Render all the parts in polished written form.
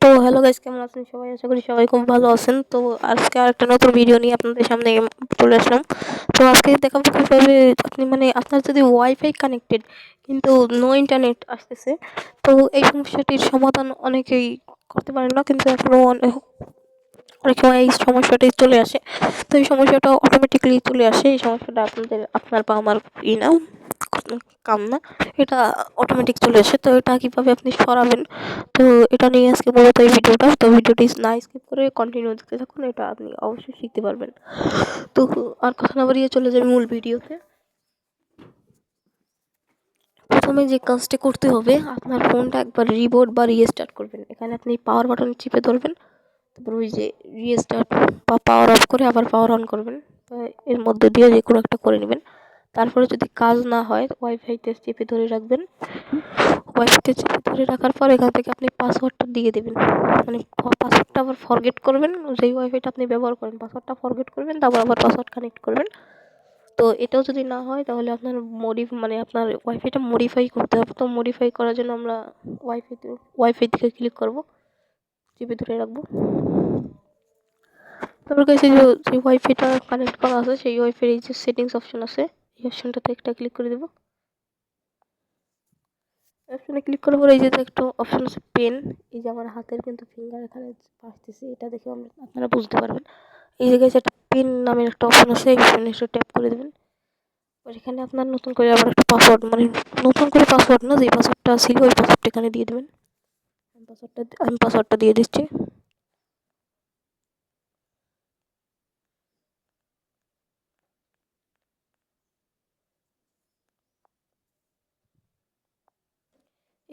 তো hello guys, কেমন আছেন সবাই? আশা করি সবাই খুব ভালো আছেন। তো আজকে আরেকটা নতুন ভিডিও নিয়ে আপনাদের সামনে চলে আসলাম। তো আজকে দেখাবো কিভাবে আপনি আপনার যদি ওয়াইফাই কানেক্টেড কিন্তু নো ইন্টারনেট আসতেছে, তো এই সমস্যাটির সমাধান অনেকেই করতে পারেন না, কিন্তু এখনো অনেক সময় এই সমস্যাটি চলে আসে। তো এই সমস্যাটা অটোমেটিক্যালি চলে আসে। এই সমস্যাটা আপনার বা আমার না, কাম না, এটা অটোমেটিক চলে আসে। তো এটা কিভাবে আপনি সরাবেন, তো এটা নিয়ে আজকে মূলত এই ভিডিওটা। তো ভিডিওটি না স্কিপ করে কন্টিনিউ দেখতে থাকুন, এটা আপনি অবশ্যই শিখতে পারবেন। তো আর কথা না বাড়িয়ে চলে যাবে মূল ভিডিওতে। প্রথমে যে কাজটি করতে হবে, আপনার ফোনটা একবার রিবোট বা রিস্টার্ট করবেন। এখানে আপনি পাওয়ার বাটন চিপে ধরবেন, তারপর ওই যে রিস্টার্ট বা পাওয়ার অফ করে আবার পাওয়ার অন করবেন। এর মধ্যে দিয়ে যে কোনো একটা করে নেবেন। তারপরে যদি কাজ না হয় ওয়াইফাইতে চেপে ধরে রাখবেন। ওয়াইফাইতে চেপে ধরে রাখার পর এখান থেকে আপনি পাসওয়ার্ডটা দিয়ে দেবেন। মানে পাসওয়ার্ডটা আবার ফরগেট করবেন, যেই ওয়াইফাইটা আপনি ব্যবহার করেন পাসওয়ার্ডটা ফরগেট করবেন, তারপর আবার পাসওয়ার্ড কানেক্ট করবেন। তো এটাও যদি না হয় তাহলে আপনার আপনার ওয়াইফাইটা মডিফাই করতে হবে। তো মডিফাই করার জন্য আমরা ওয়াইফাই থেকে ক্লিক করব, চেপে ধরে রাখবো। তারপর কাছে যে ওয়াইফাইটা কানেক্ট করা আছে সেই ওয়াইফাই এই যে সেটিংস অপশন আছে, এই অপশনটাতে একটা ক্লিক করে দেবো। অপশনে ক্লিক করার পরে এই যে একটা অপশন আছে পেন, এই যে আমার হাতের কিন্তু ফিঙ্গার এখানে আসতেছে, এটা দেখে আপনারা বুঝতে পারবেন। এই জায়গায় একটা পেন নামের একটা অপশন আছে, এই অপশনে একটু ট্যাপ করে দেবেন। আর এখানে আপনার নতুন করে আবার একটা পাসওয়ার্ড, মানে নতুন করে পাসওয়ার্ড না, যে পাসওয়ার্ডটা ছিল ওই পাসওয়ার্ডটা এখানে দিয়ে দেবেন। আমি পাসওয়ার্ডটা দিয়ে দিচ্ছি।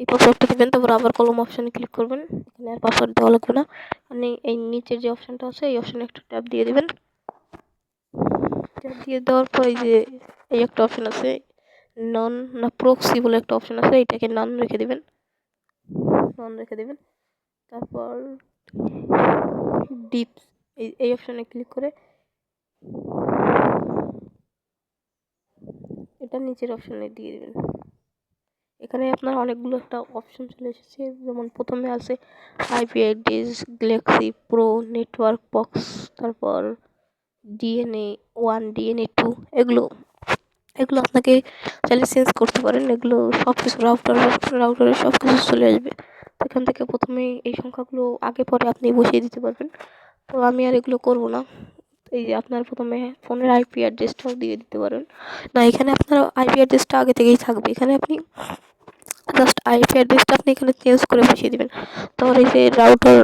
এই পাসওয়ার্ডটা দিবেন, তারপর আবার কলম অপশনে ক্লিক করবেন। এখানে আর পাসওয়ার্ড দেওয়া লাগবে না। আপনি এই নিচের যে অপশনটা আছে এই অপশনে একটা ট্যাপ দিয়ে দিবেন। ট্যাপ দিয়ে দেওয়ার পর এই একটা অপশন আছে নন না প্রক্সি বলে একটা অপশন আছে, এটাকে নন রেখে দিবেন। তারপর ডিপ এই অপশনে ক্লিক করে এটা নিচের অপশনে দিয়ে দিবেন। এখানে আপনার অনেকগুলো একটা অপশন চলে এসেছে, যেমন প্রথমে আছে IP address, Galaxy pro, network box, তারপর DNA1, DNA2, এগুলো এগুলো আপনাকে চাইলে চেঞ্জ করতে পারেন। এগুলো সব কিছু রাউটারে সব কিছু চলে আসবে। এখান থেকে প্রথমে এই সংখ্যাগুলো আগে পরে আপনি বসিয়ে দিতে পারবেন। তো আমি আর এগুলো করব না। এই যে আপনার প্রথমে ফোনের আইপি অ্যাড্রেসটাও দিয়ে দিতে পারেন। না, এখানে আপনার আইপি অ্যাড্রেসটা আগে থেকেই থাকবে। এখানে আপনি জাস্ট আইপি অ্যাড্রেসটা আপনি এখানে চেঞ্জ করে বসিয়ে দিবেন। তারপর এই যে রাউটার,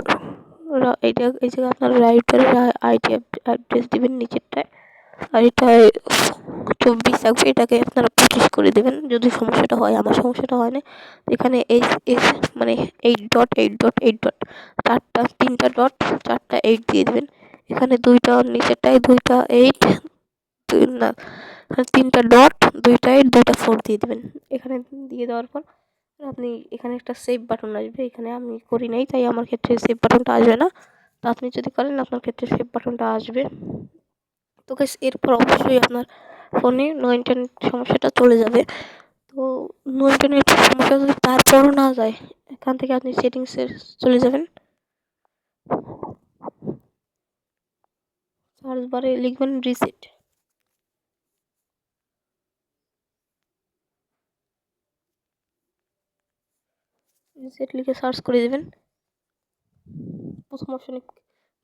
এইটা এই যে আপনার রাউটারের আইপি অ্যাড্রেস দিবেন নিচেরটায়, আর এটায় 24 থাকবে, এটাকে আপনারা 25 করে দেবেন যদি সমস্যাটা হয়। আমার সমস্যাটা হয় না। এখানে মানে 8.8.8 তিনটা ডট, 4টা 8 দিয়ে দেবেন। এখানে দুইটা নিচেরটায় 2টা 8, না 3টা ডট, 2টা 8, 2টা 4 দিয়ে দেবেন। এখানে দিয়ে দেওয়ার পর আপনি এখানে একটা সেভ বাটন আসবে। এখানে আমি করি নাই তাই আমার ক্ষেত্রে সেভ বাটনটা আসবে না। তো আপনি যদি করেন আপনার ক্ষেত্রে সেভ বাটনটা আসবে। তো গাইস, এরপর অবশ্যই আপনার ফোনে নো ইন্টারনেট সমস্যাটা চলে যাবে। তো নো ইন্টারনেট সমস্যা যদি তারপরও না যায়, এখান থেকে আপনি সেটিংসে চলে যাবেন। সার্চ বারে লিখবেন রিসেট। রিসেট লিখে সার্চ করে দেবেন।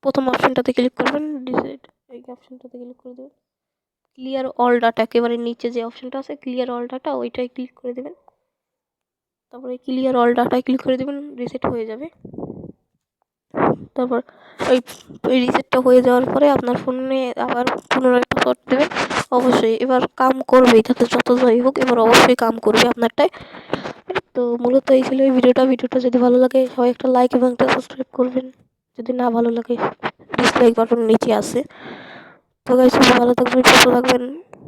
প্রথম অপশনটাতে ক্লিক করবেন, রিসেট এই অপশনটাতে ক্লিক করে দেবেন। ক্লিয়ার অল ডাটা, একেবারে নিচে যে অপশনটা আছে ক্লিয়ার অল ডাটা, ওইটাই ক্লিক করে দেবেন। তারপরে ক্লিয়ার অল ডাটায় ক্লিক করে দেবেন, রিসেট হয়ে যাবে। তারপর ওই রিসেটটা হয়ে যাওয়ার পরে আপনার ফোনে আবার পুনরায় পাসওয়ার্ড দেবেন। অবশ্যই এবার কাম করবে, যাতে যত যাই হোক এবার অবশ্যই কাম করবে আপনারটায়। তো মূলত এই ছিল এই ভিডিওটা যদি ভালো লাগে সবাই একটা লাইক এবং একটা সাবস্ক্রাইব করবেন। যদি না ভালো লাগে ডিসলাইক বাটন নিচে আছে। তো গাইস, সবাই ভালো থাকবেন, সুস্থ থাকবেন।